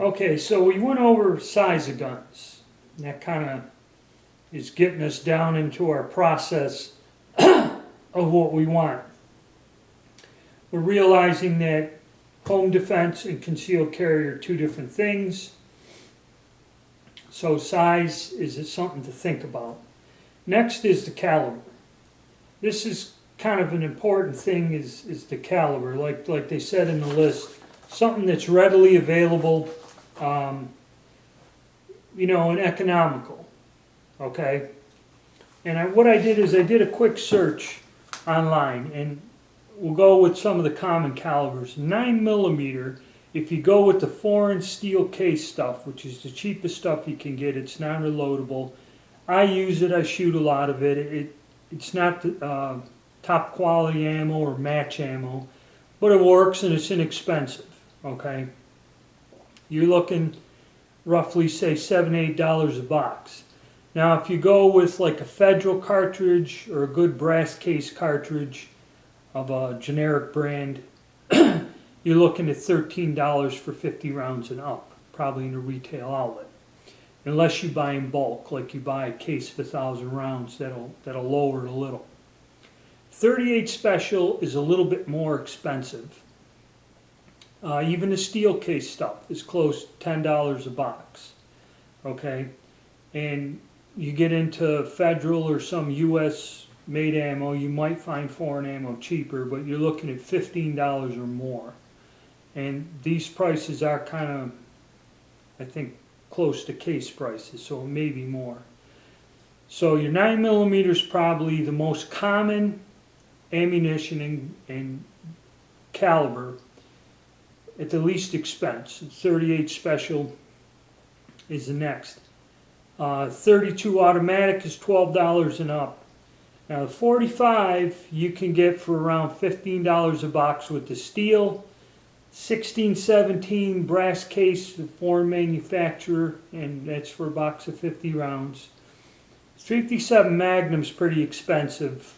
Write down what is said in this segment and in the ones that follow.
Okay, so we went over size of guns. That kind of is getting us down into our process of what we want. We're realizing that home defense and concealed carry are two different things. So size is something to think about. Next is the caliber. This is kind of an important thing is the caliber. Like they said in the list, something that's readily available, and economical. Okay? And what I did is I did a quick search online, and we'll go with some of the common calibers. 9mm, if you go with the foreign steel case stuff, which is the cheapest stuff you can get, it's non-reloadable. I use it, I shoot a lot of it. It's not top quality ammo or match ammo, but it works and it's inexpensive, okay? You're looking roughly, say, $7, $8 a box. Now, if you go with like a Federal cartridge or a good brass case cartridge of a generic brand, you're looking at $13 for 50 rounds and up, probably in a retail outlet. Unless you buy in bulk, like you buy a case of 1,000 rounds, that'll lower it a little. 38 special is a little bit more expensive. Even the steel case stuff is close to $10 a box. Okay, and you get into Federal or some U.S. made ammo, you might find foreign ammo cheaper, but you're looking at $15 or more. And these prices are kind of, I think, close to case prices, so maybe more. So your 9mm is probably the most common ammunition and caliber at the least expense. 38 special is the next. 32 automatic is $12 and up. Now the 45 you can get for around $15 a box with the steel. 16-17 brass case, the foreign manufacturer, and that's for a box of 50 rounds. 357 Magnum's pretty expensive.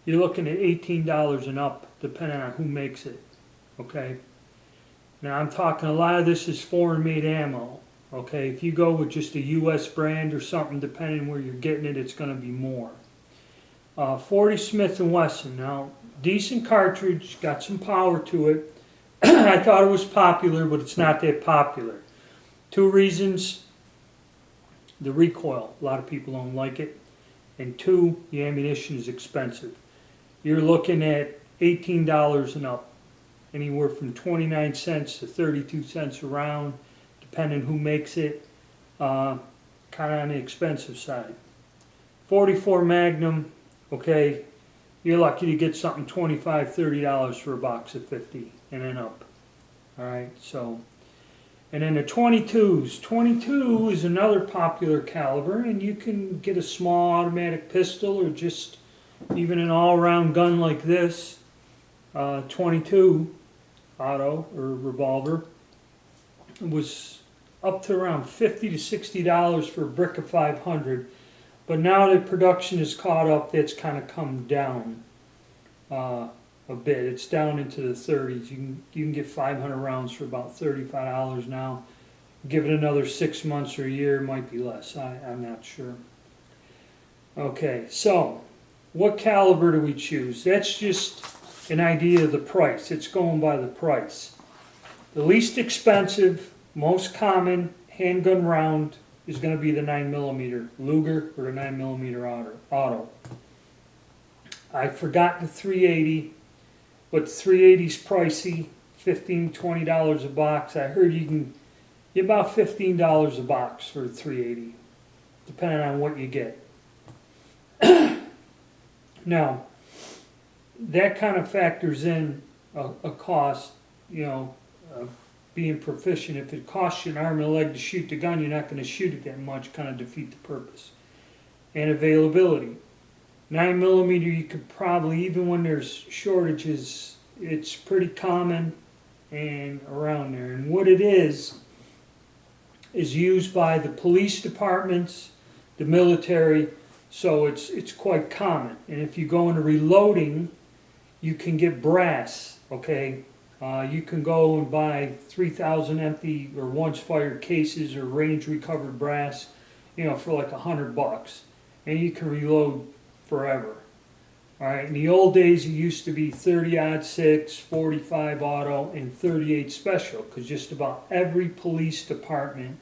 You're looking at $18 and up, depending on who makes it. Okay. Now I'm talking a lot of this is foreign made ammo. Okay, if you go with just a U.S. brand or something, depending where you're getting it, it's going to be more. 40 Smith & Wesson. Now, decent cartridge, got some power to it. I thought it was popular, but it's not that popular. Two reasons. The recoil, a lot of people don't like it. And two, the ammunition is expensive. You're looking at $18 and up. Anywhere from 29 cents to 32 cents a round, depending who makes it. Kind of on the expensive side. 44 Magnum, okay, you're lucky to get something $25, $30 for a box of 50 and then up. Alright, so, and then the 22s. 22 is another popular caliber, and you can get a small automatic pistol or just even an all-around gun like this. 22 auto or revolver was up to around $50 to $60 for a brick of 500. But now that production is caught up, that's kind of come down a bit. It's down into the 30s. You can get 500 rounds for about $35 now. Give it another 6 months or a year, it might be less. I'm not sure. Okay, so what caliber do we choose? That's just an idea of the price. It's going by the price. The least expensive, most common handgun round is going to be the 9mm Luger or the 9mm auto. I forgot the 380, but the 380 is pricey, $15, $20 a box. I heard you can get about $15 a box for the 380, depending on what you get. Now, that kind of factors in a cost, being proficient. If it costs you an arm and a leg to shoot the gun, you're not going to shoot it that much, kind of defeat the purpose. And availability. 9mm, you could probably, even when there's shortages, it's pretty common and around there. And what it is used by the police departments, the military, so it's quite common. And if you go into reloading, you can get brass, okay? You can go and buy 3,000 empty or once fired cases or range recovered brass, for like $100, and you can reload forever. All right. In the old days, it used to be 30-06, 45 auto, and 38 special, because just about every police department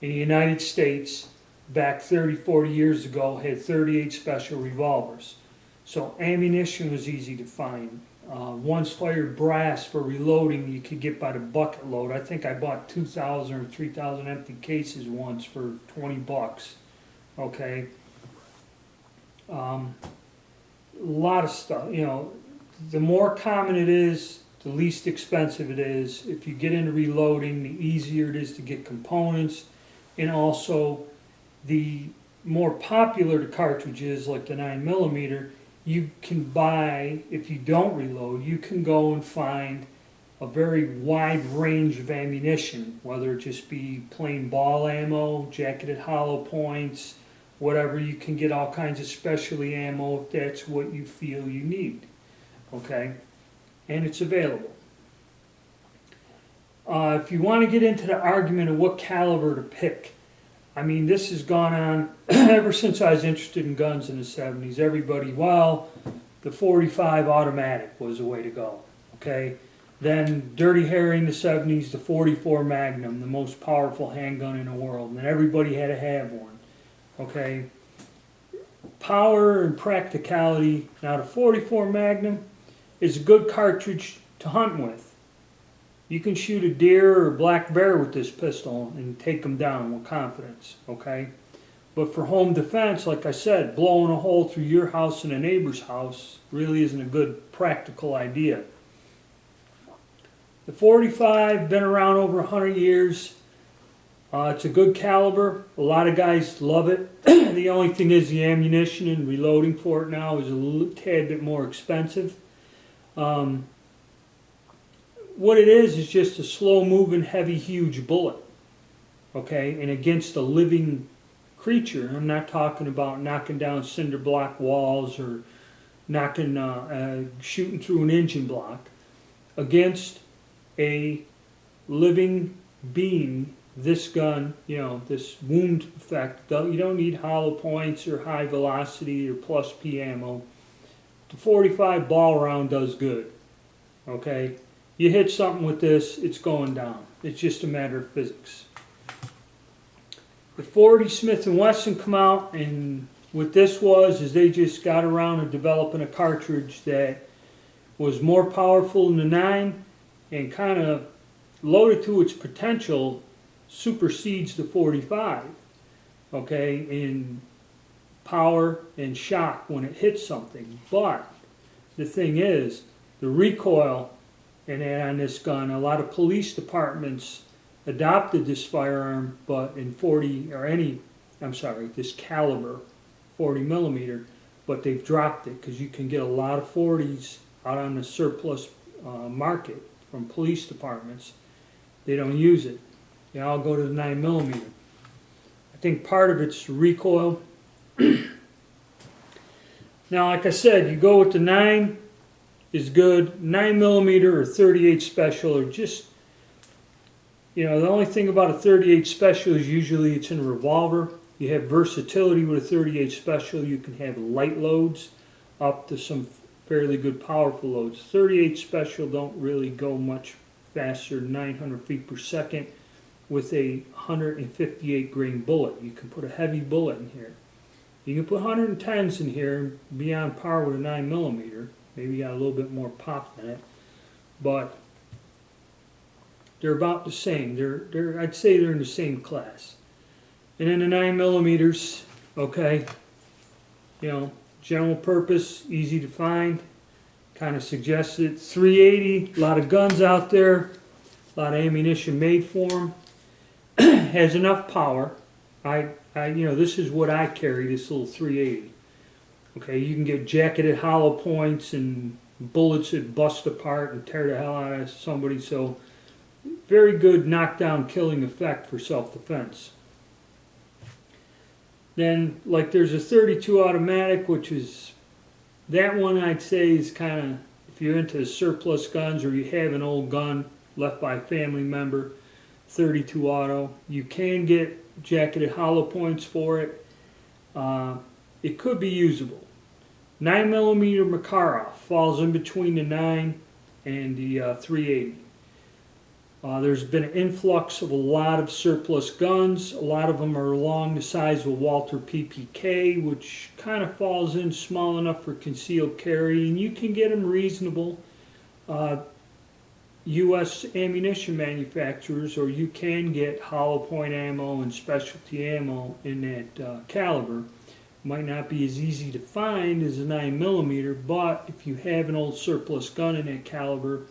in the United States back 30, 40 years ago had 38 special revolvers. So ammunition was easy to find. Once fired brass for reloading you could get by the bucket load. I think I bought 2,000 or 3,000 empty cases once for $20. Okay. A lot of stuff. The more common it is, the least expensive it is. If you get into reloading, the easier it is to get components, and also the more popular the cartridge is, like the 9mm, you can buy, if you don't reload, you can go and find a very wide range of ammunition, whether it just be plain ball ammo, jacketed hollow points, whatever. You can get all kinds of specialty ammo if that's what you feel you need. Okay? And it's available. If you want to get into the argument of what caliber to pick, I mean, this has gone on ever since I was interested in guns in the 70s. Everybody, well, the 45 automatic was the way to go. Okay? Then Dirty Harry in the 70s, the 44 Magnum, the most powerful handgun in the world. And everybody had to have one. Okay? Power and practicality. Now, the 44 Magnum is a good cartridge to hunt with. You can shoot a deer or a black bear with this pistol and take them down with confidence, okay? But for home defense, like I said, blowing a hole through your house and a neighbor's house really isn't a good practical idea. The 45, been around over 100 years. It's a good caliber. A lot of guys love it. The only thing is the ammunition and reloading for it now is a little tad bit more expensive. What it is just a slow-moving, heavy, huge bullet, okay? And against a living creature. I'm not talking about knocking down cinder block walls or shooting through an engine block. Against a living being, this gun, this wound effect, you don't need hollow points or high velocity or plus P ammo. The 45 ball round does good, okay? You hit something with this, it's going down. It's just a matter of physics. The 40 Smith & Wesson come out, and what this is they just got around to developing a cartridge that was more powerful than the 9 and kind of loaded to its potential supersedes the 45, okay, in power and shock when it hits something. But the thing is, the recoil on this gun, a lot of police departments adopted this firearm, but in this caliber, 40mm, but they've dropped it because you can get a lot of 40s out on the surplus market from police departments. They don't use it. They all go to the 9mm. I think part of it's recoil. Now, like I said, you go with the 9 is good. 9mm or 38 special are just, the only thing about a 38 special is usually it's in a revolver. You have versatility with a 38 special. You can have light loads up to some fairly good powerful loads. 38 special don't really go much faster than 900 feet per second with a 158 grain bullet. You can put a heavy bullet in here. You can put 110s in here and be on par with a 9mm. Maybe got a little bit more pop in it, but they're about the same. I'd say they're in the same class. And then the 9mm, okay, general purpose, easy to find, kind of suggested. 380, a lot of guns out there, a lot of ammunition made for them. Has enough power. This is what I carry, this little 380. Okay, you can get jacketed hollow points and bullets that bust apart and tear the hell out of somebody. So, very good knockdown killing effect for self-defense. Then, like, there's a 32 automatic, which is, that one I'd say is kind of, if you're into surplus guns or you have an old gun left by a family member, 32 auto, you can get jacketed hollow points for it. It could be usable. 9mm Makarov falls in between the 9 and the 380. There's been an influx of a lot of surplus guns. A lot of them are along the size of a Walther PPK, which kind of falls in small enough for concealed carry, and you can get them reasonable. U.S. ammunition manufacturers, or you can get hollow point ammo and specialty ammo in that caliber. Might not be as easy to find as a 9mm, but if you have an old surplus gun in that caliber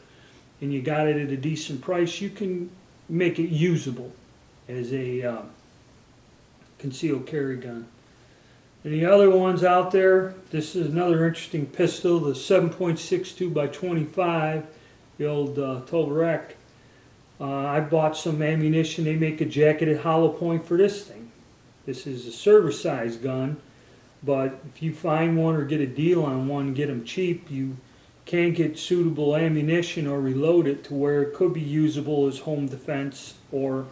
and you got it at a decent price, you can make it usable as a concealed carry gun. And the other ones out there, this is another interesting pistol, the 7.62 by 25, the old Tovarek. I bought some ammunition. They make a jacketed hollow point for this thing. This is a service size gun, but if you find one or get a deal on one, get them cheap, you can get suitable ammunition or reload it to where it could be usable as home defense or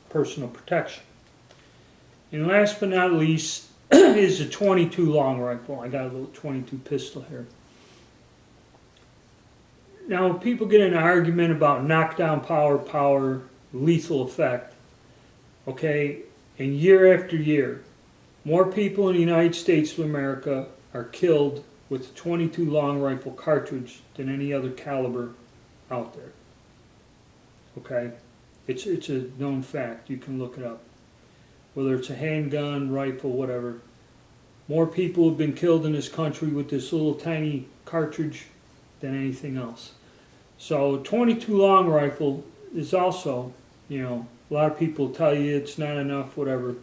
personal protection. And last but not least is a 22 long rifle. I got a little 22 pistol here. Now, people get in an argument about knockdown power, lethal effect, okay, and year after year, more people in the United States of America are killed with a 22 long rifle cartridge than any other caliber out there. Okay? It's a known fact. You can look it up. Whether it's a handgun, rifle, whatever. More people have been killed in this country with this little tiny cartridge than anything else. So 22 long rifle is also, you know, a lot of people tell you it's not enough, whatever.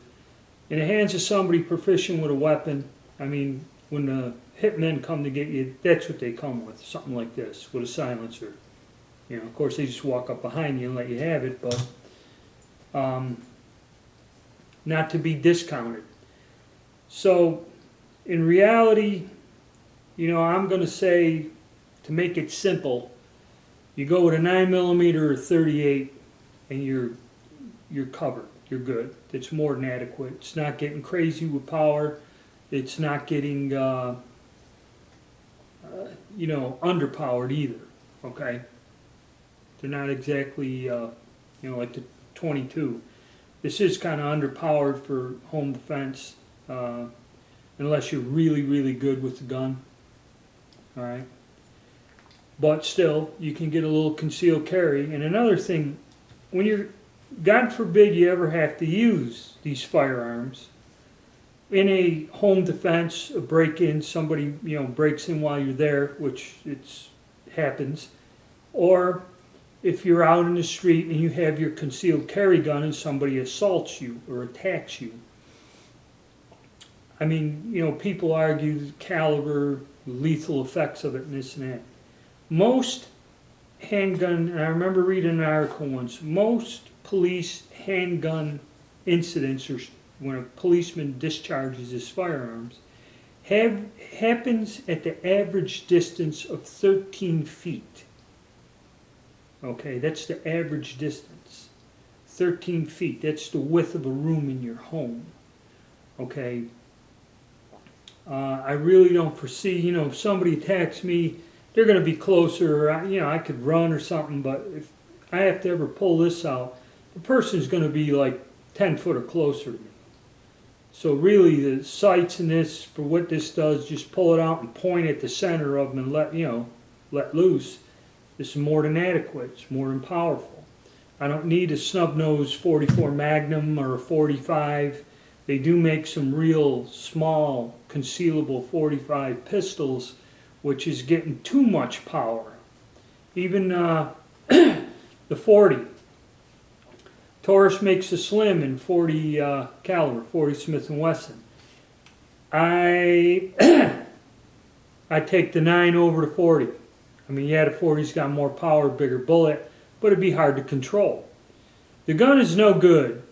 In the hands of somebody proficient with a weapon, I mean, when the hitmen come to get you, that's what they come with, something like this, with a silencer. You know, of course, they just walk up behind you and let you have it, but not to be discounted. So, in reality, you know, I'm going to say, to make it simple, you go with a 9mm or 38 and you're covered. You're good. It's more than adequate. It's not getting crazy with power. It's not getting, you know, underpowered either. Okay? They're not exactly, you know, like the 22. This is kind of underpowered for home defense, unless you're really, really good with the gun. All right? But still, you can get a little concealed carry. And another thing, when you're, God forbid you ever have to use these firearms, in a home defense, a break-in, somebody, you know, breaks in while you're there, which happens, or if you're out in the street and you have your concealed carry gun and somebody assaults you or attacks you. I mean, you know, people argue the caliber, lethal effects of it and this and that. Most handgun, and I remember reading an article once, most police handgun incidents, or when a policeman discharges his firearms, happens at the average distance of 13 feet. Okay, that's the average distance. 13 feet. That's the width of a room in your home. Okay. I really don't foresee, you know, if somebody attacks me, they're going to be closer, or, you know, I could run or something, but if I have to ever pull this out, the person's going to be like 10 foot or closer to me. So really the sights in this, for what this does, just pull it out and point at the center of them and let, you know, let loose. This is more than adequate. It's more than powerful. I don't need a snub-nosed 44 Magnum or a 45. They do make some real small concealable 45 pistols, which is getting too much power. Even the 40. Taurus makes a slim in 40 caliber, 40 Smith & Wesson. I take the 9 over the 40. I mean, yeah, the 40's got more power, bigger bullet, but it'd be hard to control. The gun is no good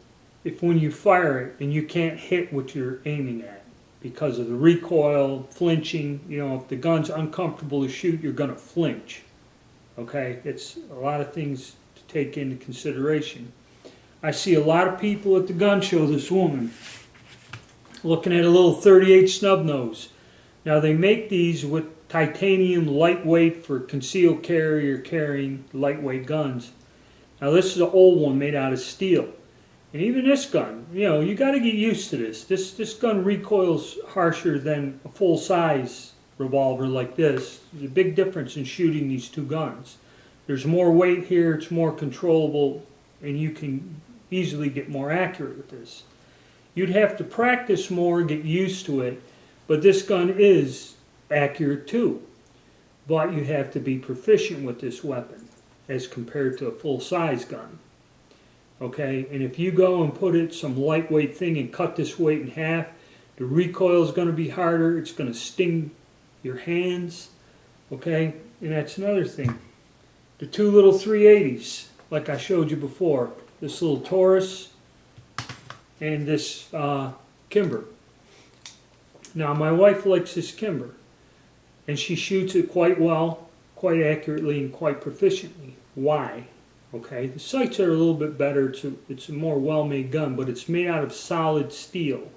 if when you fire it and you can't hit what you're aiming at. because of the recoil, flinching. You know, if the gun's uncomfortable to shoot, you're going to flinch. Okay, it's a lot of things to take into consideration. I see a lot of people at the gun show, this woman, looking at a little 38 snub nose. Now they make these with titanium lightweight for concealed carry or carrying lightweight guns. Now this is an old one made out of steel. And even this gun, you know, you got to get used to this. This gun recoils harsher than a full-size revolver like this. There's a big difference in shooting these two guns. There's more weight here, it's more controllable, and you can easily get more accurate with this. You'd have to practice more, get used to it, but this gun is accurate too. But you have to be proficient with this weapon as compared to a full-size gun. Okay, and if you go and put it some lightweight thing and cut this weight in half, the recoil is going to be harder, it's going to sting your hands. Okay, and that's another thing. The two little 380s, like I showed you before, this little Taurus and this Kimber. Now my wife likes this Kimber, and she shoots it quite well, quite accurately, and quite proficiently. Why? Okay, the sights are a little bit better. It's a more well-made gun, but it's made out of solid steel.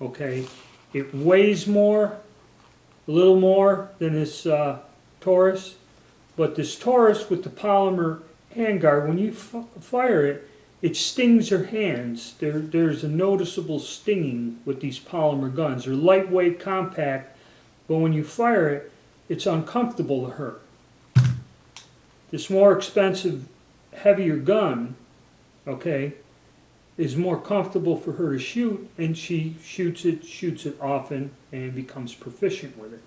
Okay, it weighs more, a little more than this Taurus, but this Taurus with the polymer handguard, when you fire it, it stings your hands. There's a noticeable stinging with these polymer guns. They're lightweight, compact, but when you fire it, it's uncomfortable to her. This more expensive, heavier gun, okay, is more comfortable for her to shoot, and she shoots it often and becomes proficient with it.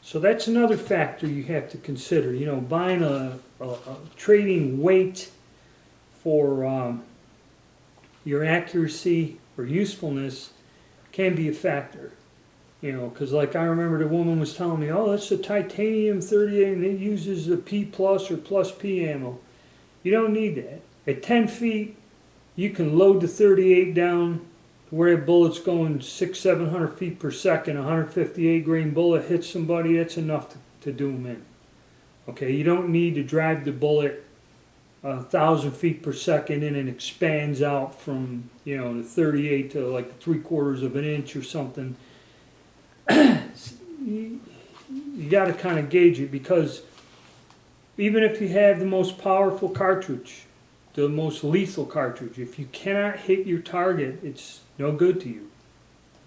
So that's another factor you have to consider. You know, buying trading weight for your accuracy or usefulness can be a factor. You know, because like I remember the woman was telling me, oh, that's a titanium 38 and it uses a P plus or plus P ammo. You don't need that. At 10 feet, you can load the 38 down where a bullet's going 600-700 feet per second. A 158 grain bullet hits somebody, that's enough to do them in. Okay, you don't need to drive the bullet 1,000 feet per second and it expands out from, you know, the 38 to like 3/4 of an inch or something. You got to kind of gauge it, because even if you have the most powerful cartridge, the most lethal cartridge, if you cannot hit your target, it's no good to you.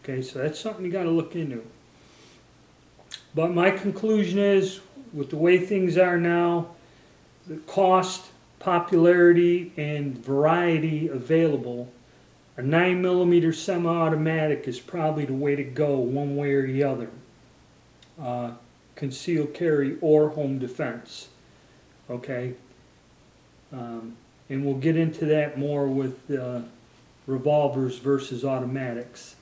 Okay, so that's something you got to look into. But my conclusion is, with the way things are now, the cost, popularity, and variety available, a 9mm semi-automatic is probably the way to go, one way or the other. Concealed carry or home defense. Okay? And we'll get into that more with revolvers versus automatics.